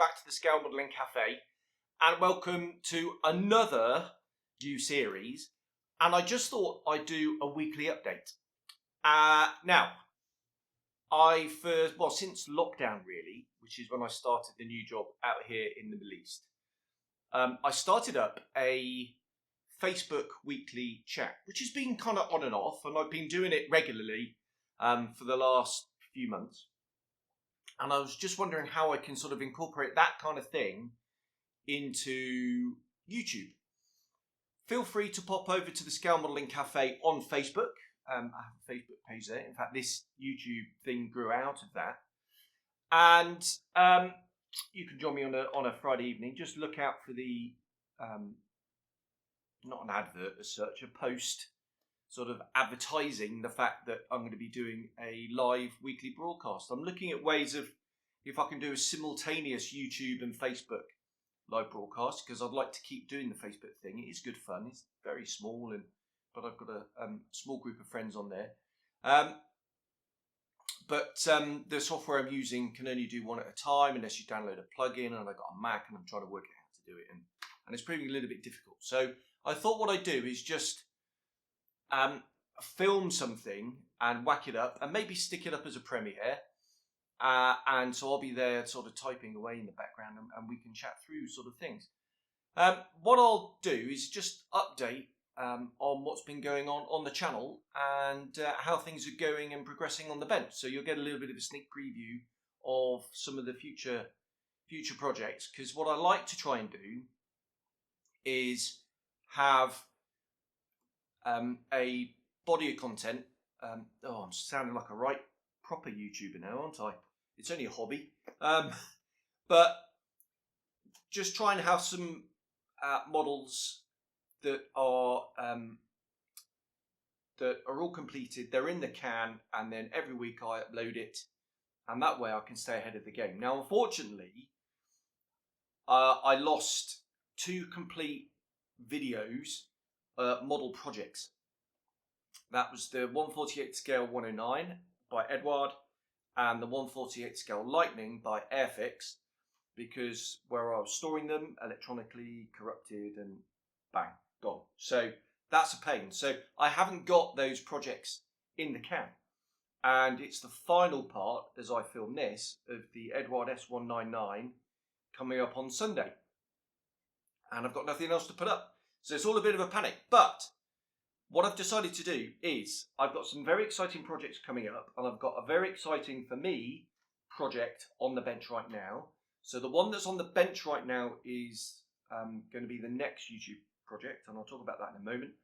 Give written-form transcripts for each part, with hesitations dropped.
back to the Scale Modelling Cafe, and welcome to another new series. And I just thought I'd do a weekly update. Now, since lockdown really, which is when I started the new job out here in the Middle East, I started up a Facebook weekly chat, which has been kind of on and off, and I've been doing it regularly for the last few months. And I was just wondering how I can sort of incorporate that kind of thing into YouTube. Feel free to pop over to the Scale Modelling Cafe on Facebook. I have a Facebook page there. In fact, this YouTube thing grew out of that. And you can join me on a Friday evening. Just look out for the, not an advert as such, a post sort of advertising the fact that I'm going to be doing a live weekly broadcast. I'm looking at ways of if I can do a simultaneous YouTube and Facebook live broadcast, because I'd like to keep doing the Facebook thing. It is good fun. It's very small, but I've got a small group of friends on there. But the software I'm using can only do one at a time unless you download a plugin, and I've got a Mac and I'm trying to work out how to do it, and it's proving a little bit difficult. So I thought what I'd do is just film something and whack it up and maybe stick it up as a premiere. And so I'll be there sort of typing away in the background, and we can chat through sort of things. What I'll do is just update on what's been going on the channel and how things are going and progressing on the bench. So you'll get a little bit of a sneak preview of some of the future projects, because what I like to try and do is have a body of content. I'm sounding like a right proper YouTuber now, aren't I? It's only a hobby. But just try and have some models that are all completed. They're in the can, and then every week I upload it, and that way I can stay ahead of the game. Now, unfortunately, I lost 2 complete videos, model projects. That was the 1/48 scale 109 by Edward and the 1/48 scale Lightning by Airfix, because where I was storing them, electronically corrupted and bang, gone. So that's a pain. So I haven't got those projects in the can. And it's the final part, as I film this, of the Edward S199 coming up on Sunday. And I've got nothing else to put up. So it's all a bit of a panic. But what I've decided to do is I've got some very exciting projects coming up, and I've got a very exciting, for me, project on the bench right now. So the one that's on the bench right now is going to be the next YouTube project, and I'll talk about that in a moment.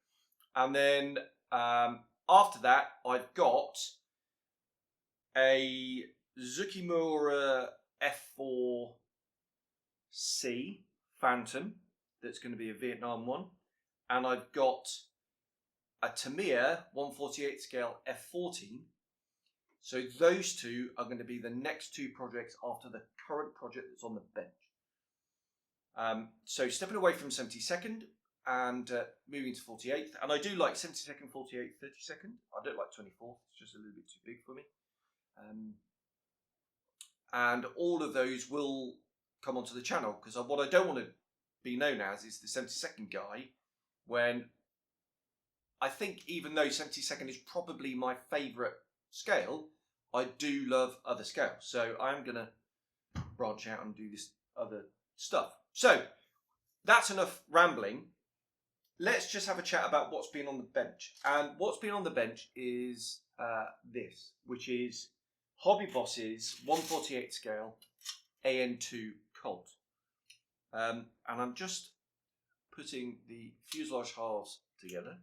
And then after that, I've got a Zukimura F4C Phantom that's going to be a Vietnam one, and I've got a Tamiya 1/48 scale F14. So those 2 are going to be the next 2 projects after the current project that's on the bench. So stepping away from 72nd and moving to 48th. And I do like 72nd, 48th, 32nd. I don't like 24th. It's just a little bit too big for me. And all of those will come onto the channel, because what I don't want to be known as is the 72nd guy, when I think, even though 72nd is probably my favourite scale, I do love other scales. So I am going to branch out and do this other stuff. So that's enough rambling. Let's just have a chat about what's been on the bench. And what's been on the bench is this, which is Hobby Boss's 1/48 scale AN2 Colt. And I'm just putting the fuselage halves together,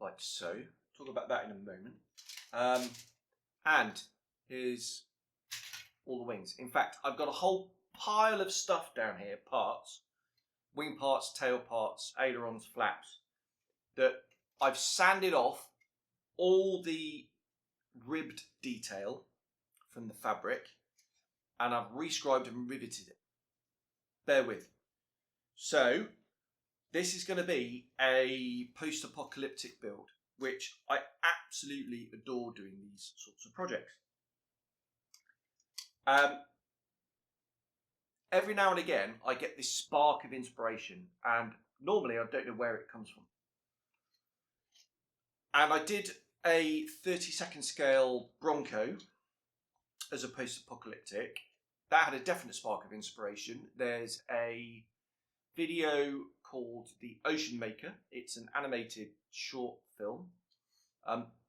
like so. Talk about that in a moment. And here's all the wings. In fact, I've got a whole pile of stuff down here, parts, wing parts, tail parts, ailerons, flaps, that I've sanded off all the ribbed detail from the fabric, and I've rescribed and riveted it. Bear with. So this is going to be a post-apocalyptic build, which I absolutely adore doing these sorts of projects. Every now and again, I get this spark of inspiration, and normally I don't know where it comes from. And I did a 30-second scale Bronco as a post-apocalyptic. That had a definite spark of inspiration. There's a video called The Ocean Maker. It's an animated short film.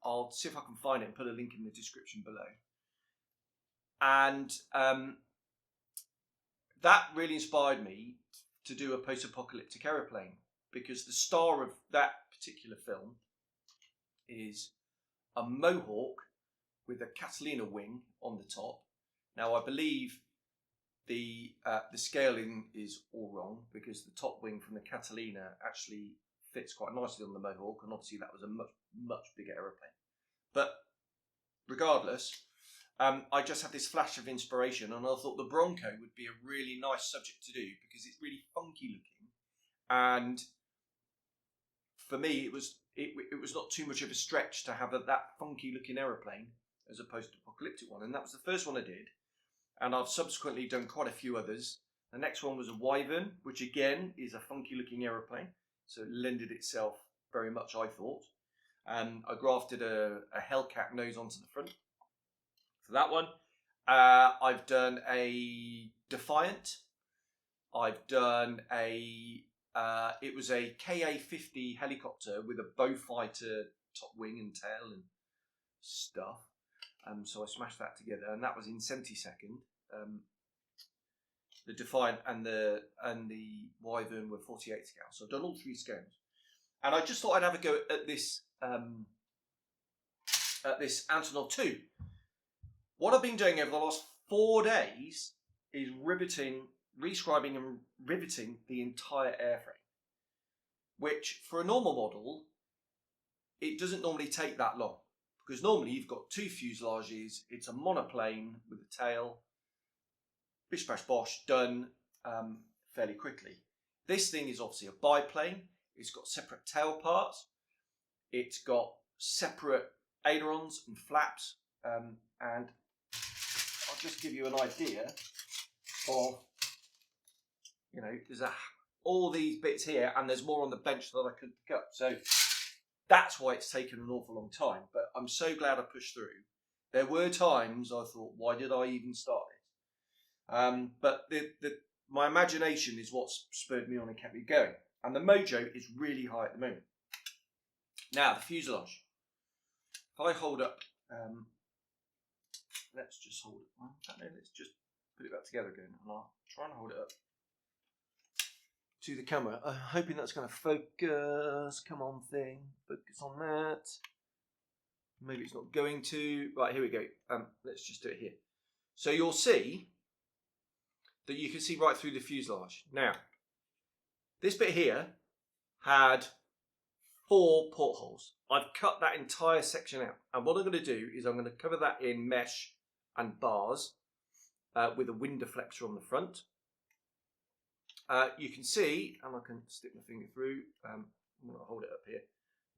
I'll see if I can find it and put a link in the description below. And that really inspired me to do a post-apocalyptic aeroplane, because the star of that particular film is a Mohawk with a Catalina wing on the top. Now, I believe the scaling is all wrong, because the top wing from the Catalina actually fits quite nicely on the Mohawk, and obviously that was a much bigger aeroplane. But regardless, I just had this flash of inspiration, and I thought the Bronco would be a really nice subject to do, because it's really funky looking, and for me it was not too much of a stretch to have that funky looking aeroplane as opposed to apocalyptic one. And that was the first one I did, and I've subsequently done quite a few others. The next one was a Wyvern, which again is a funky looking aeroplane, so it lended itself very much, I thought. I grafted a Hellcat nose onto the front for that one. I've done a Defiant. I've done a it was a KA-50 helicopter with a Beaufighter top wing and tail and stuff. So I smashed that together, and that was in 70-second. The Defiant and the Wyvern were 48 scale. So I've done all three scales, and I just thought I'd have a go at this Antonov 2. What I've been doing over the last 4 days is rescribing and riveting the entire airframe, which for a normal model, it doesn't normally take that long, because normally you've got two fuselages, it's a monoplane with a tail, bish bash bosh, done fairly quickly. This thing is obviously a biplane. It's got separate tail parts, it's got separate ailerons and flaps, and I'll just give you an idea of, you know, there's all these bits here, and there's more on the bench that I could pick up. So that's why it's taken an awful long time. But I'm so glad I pushed through. There were times I thought, why did I even start it? But my imagination is what spurred me on and kept me going. And the mojo is really high at the moment. Now, the fuselage. If I hold up, let's just hold it. Let's just put it back together again. And I'll try and hold it up to the camera. I'm hoping that's going to focus. Come on, thing. Focus on that. Maybe it's not going to. Right, here we go. Let's just do it here. So you'll see that you can see right through the fuselage. Now, this bit here had 4 portholes. I've cut that entire section out. And what I'm going to do is I'm going to cover that in mesh and bars with a wind deflector on the front. You can see, and I can stick my finger through, I'm going to hold it up here.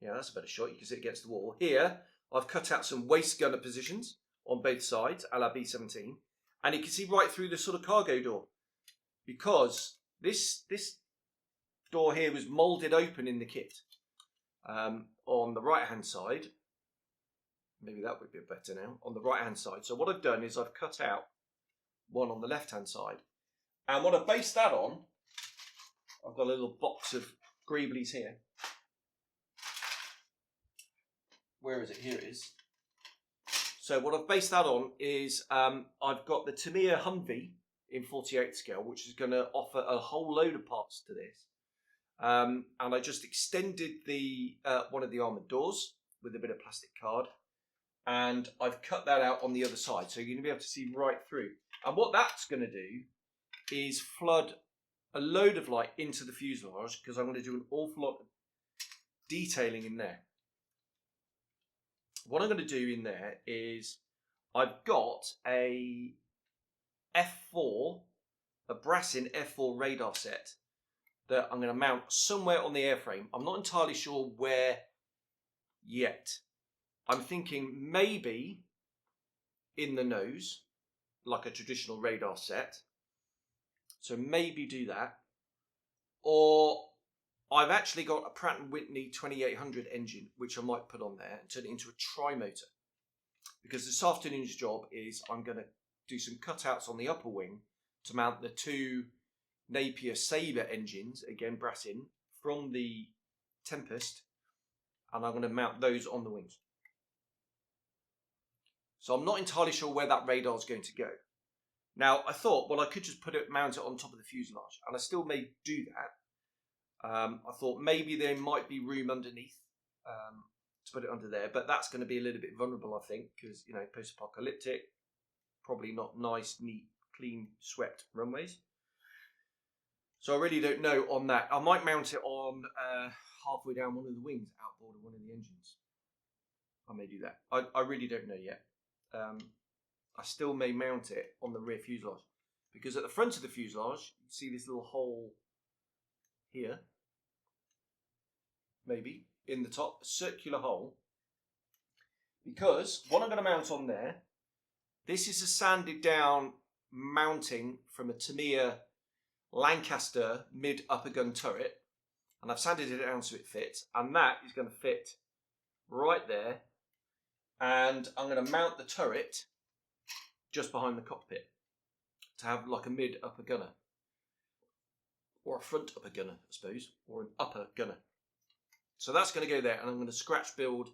Yeah, that's a better shot. You can see it against the wall. Here, I've cut out some waist gunner positions on both sides, a la B-17. And you can see right through the sort of cargo door. Because this door here was moulded open in the kit. On the right-hand side, maybe that would be better now, on the right-hand side. So what I've done is I've cut out one on the left-hand side. And what I've based that on, I've got a little box of Greeblies here. Where is it? Here it is. So what I've based that on is I've got the Tamiya Humvee in 48 scale, which is going to offer a whole load of parts to this. And I just extended the one of the armoured doors with a bit of plastic card. And I've cut that out on the other side. So you're going to be able to see right through. And what that's going to do is flood a load of light into the fuselage, because I'm going to do an awful lot of detailing in there. What I'm going to do in there is I've got a F4, a Brassin F4 radar set that I'm going to mount somewhere on the airframe. I'm not entirely sure where yet. I'm thinking maybe in the nose, like a traditional radar set. So maybe do that. Or I've actually got a Pratt & Whitney 2800 engine, which I might put on there and turn it into a tri-motor. Because this afternoon's job is I'm going to do some cutouts on the upper wing to mount the 2 Napier Sabre engines, again brass in, from the Tempest, and I'm going to mount those on the wings. So I'm not entirely sure where that radar is going to go. Now I thought, well, I could just mount it on top of the fuselage, and I still may do that. I thought maybe there might be room underneath to put it under there, but that's going to be a little bit vulnerable, I think, because, you know, post-apocalyptic, probably not nice, neat, clean, swept runways. So I really don't know on that. I might mount it on halfway down one of the wings, outboard of one of the engines. I may do that. I really don't know yet. I still may mount it on the rear fuselage, because at the front of the fuselage, you see this little hole here, maybe, in the top, a circular hole, because what I'm going to mount on there, this is a sanded down mounting from a Tamiya Lancaster mid upper gun turret, and I've sanded it down so it fits, and that is going to fit right there, and I'm going to mount the turret just behind the cockpit to have like a mid upper gunner, or a front upper gunner, I suppose, or an upper gunner. So that's going to go there, and I'm going to scratch build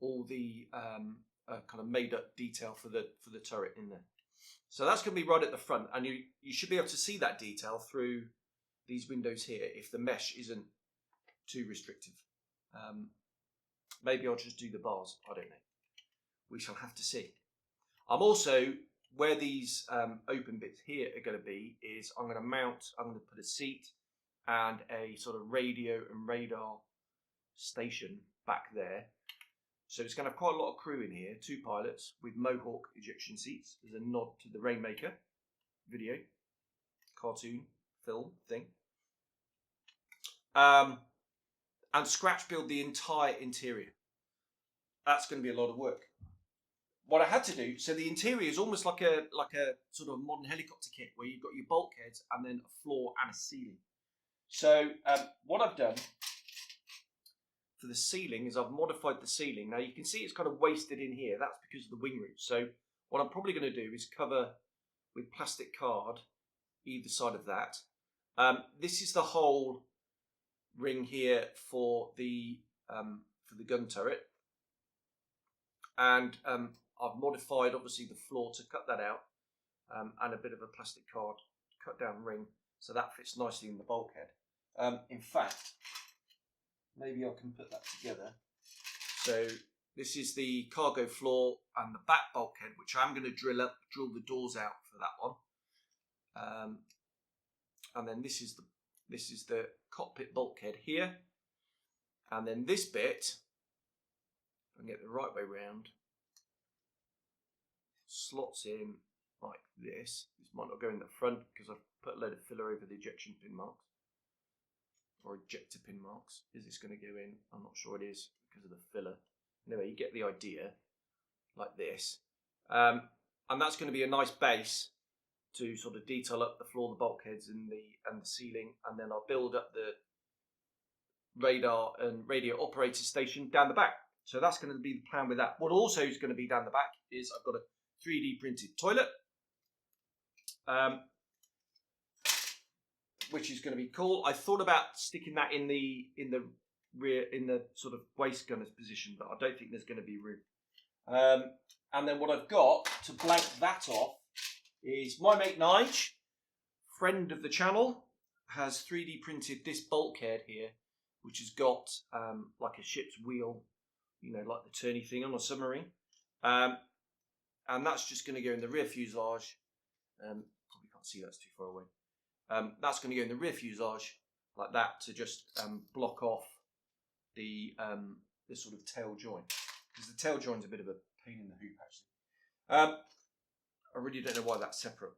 all the kind of made up detail for the turret in there. So that's going to be right at the front, and you should be able to see that detail through these windows here if the mesh isn't too restrictive. Maybe I'll just do the bars, I don't know. We shall have to see. I'm also, where these open bits here are going to be, is I'm going to put a seat and a sort of radio and radar station back there. So it's going to have quite a lot of crew in here, 2 pilots with Mohawk ejection seats as a nod to the Rainmaker video, cartoon, film thing. And scratch build the entire interior. That's going to be a lot of work. What I had to do, so the interior is almost like a sort of modern helicopter kit where you've got your bulkheads and then a floor and a ceiling. So what I've done for the ceiling is I've modified the ceiling. Now you can see it's kind of wasted in here. That's because of the wing roots. So what I'm probably going to do is cover with plastic card either side of that. This is the whole ring here for the gun turret, and I've modified obviously the floor to cut that out, and a bit of a plastic card cut down ring, so that fits nicely in the bulkhead. In fact, maybe I can put that together. So this is the cargo floor and the back bulkhead, which I'm going to drill the doors out for that one. And then this is the cockpit bulkhead here, and then this bit, if I can get the right way round, slots in like this. This might not go in the front because I've put a load of filler over the ejection pin marks, or ejector pin marks. Is this going to go in? I'm not sure it is because of the filler. Anyway, you get the idea, like this. And that's going to be a nice base to sort of detail up the floor, the bulkheads, and the ceiling, and then I'll build up the radar and radio operator station down the back. So that's going to be the plan with that. What also is going to be down the back is I've got a 3D printed toilet, which is going to be cool. I thought about sticking that in the rear, in the sort of waist gunner's position, but I don't think there's going to be room. And then what I've got to blank that off is my mate Nige, friend of the channel, has 3D printed this bulkhead here, which has got like a ship's wheel, you know, like the turny thing on a submarine. And that's just going to go in the rear fuselage. Probably can't see, that's too far away. That's going to go in the rear fuselage like that to just block off the sort of tail joint, because the tail joint's a bit of a pain in the hoop actually. I really don't know why that's separate.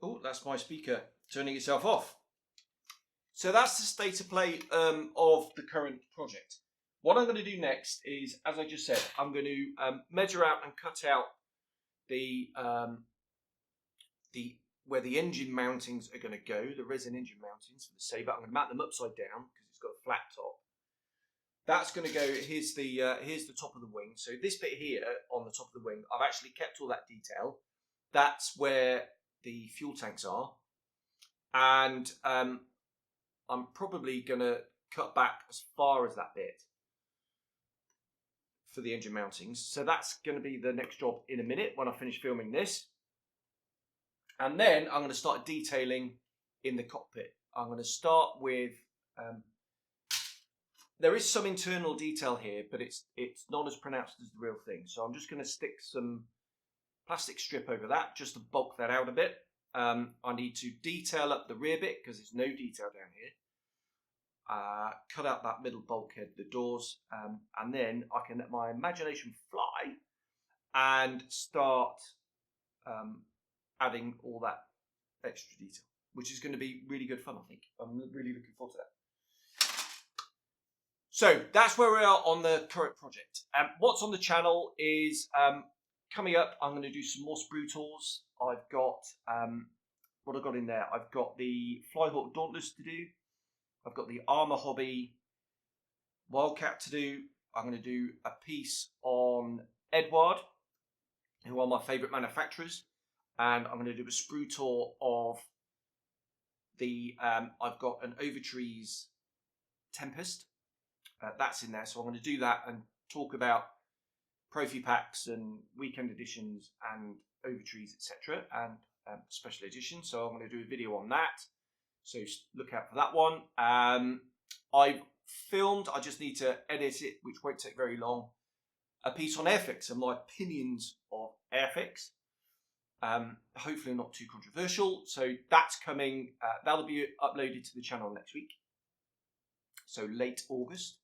Oh, that's my speaker turning itself off. So that's the state of play of the current project. What I'm going to do next is, as I just said, I'm going to measure out and cut out the where the engine mountings are going to go, the resin engine mountings for the Sabre. I'm going to mount them upside down because it's got a flat top. That's going to go. Here's the top of the wing. So this bit here on the top of the wing, I've actually kept all that detail. That's where the fuel tanks are, and I'm probably going to cut back as far as that bit for the engine mountings. So that's going to be the next job in a minute when I finish filming this. And then I'm going to start detailing in the cockpit. I'm going to start with, there is some internal detail here, but it's not as pronounced as the real thing. So I'm just going to stick some plastic strip over that just to bulk that out a bit. I need to detail up the rear bit because there's no detail down here. Cut out that middle bulkhead, the doors, and then I can let my imagination fly and start adding all that extra detail, which is going to be really good fun, I think. I'm really looking forward to that. So that's where we are on the current project. What's on the channel is coming up, I'm going to do some more sprue tours. I've got, what I've got in there, I've got the Flyhawk Dauntless to do. I've got the Armour Hobby Wildcat to do. I'm going to do a piece on Eduard, who are my favourite manufacturers. And I'm going to do a sprue tour of the, I've got an Overtrees Tempest. That's in there. So I'm going to do that and talk about Profi packs and weekend editions and Overtrees, etc. and special editions. So I'm going to do a video on that. So look out for that one. I've filmed, I just need to edit it, which won't take very long, a piece on Airfix and my opinions of Airfix. Hopefully not too controversial. So that's coming, that'll be uploaded to the channel next week. So late August.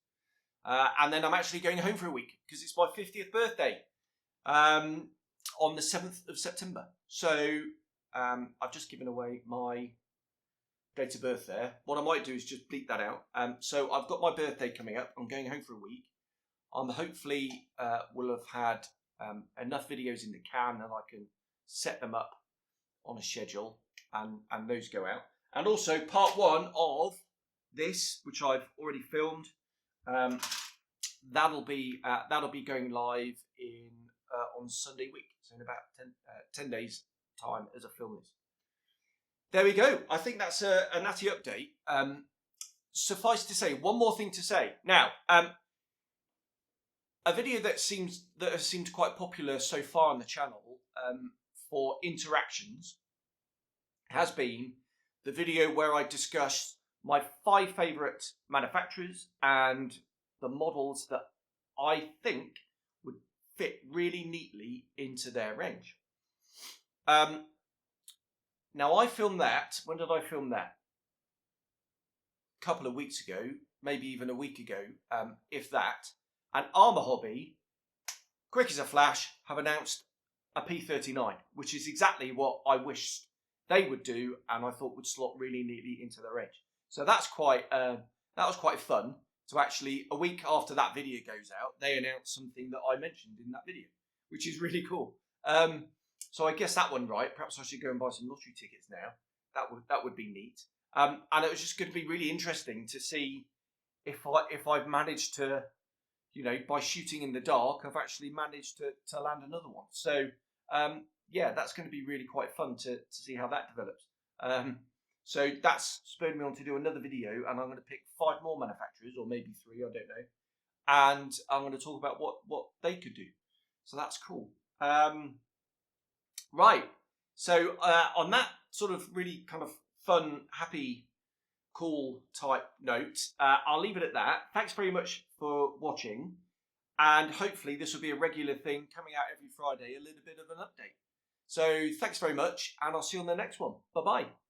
And then I'm actually going home for a week because it's my 50th birthday on the 7th of September. So I've just given away my date of birth there. What I might do is just bleep that out. So I've got my birthday coming up. I'm going home for a week. Hopefully will have had enough videos in the can that I can set them up on a schedule and those go out. And also part one of this, which I've already filmed, that'll be going live in on Sunday week. So in about 10 days time as I film this. There we go. I think that's a natty update. Suffice to say, one more thing to say. Now, a video that has seemed quite popular so far on the channel for interactions has been the video where I discussed my 5 favourite manufacturers and the models that I think would fit really neatly into their range. Now I filmed that, when did I film that? A couple of weeks ago, maybe even a week ago, if that. And Armour Hobby, quick as a flash, have announced a P39, which is exactly what I wished they would do and I thought would slot really neatly into their range. So that's quite, that was quite fun to actually, a week after that video goes out, they announced something that I mentioned in that video, which is really cool. So I guess that one right. Perhaps I should go and buy some lottery tickets now. That would be neat. And it was just going to be really interesting to see if I've managed to, you know, by shooting in the dark, I've actually managed to land another one. So yeah, that's going to be really quite fun to see how that develops. So that's spurred me on to do another video, and I'm going to pick 5 more manufacturers, or maybe 3, I don't know. And I'm going to talk about what they could do. So that's cool. Right. So on that sort of really kind of fun, happy, cool type note, I'll leave it at that. Thanks very much for watching. And hopefully this will be a regular thing coming out every Friday, a little bit of an update. So thanks very much, and I'll see you on the next one. Bye-bye.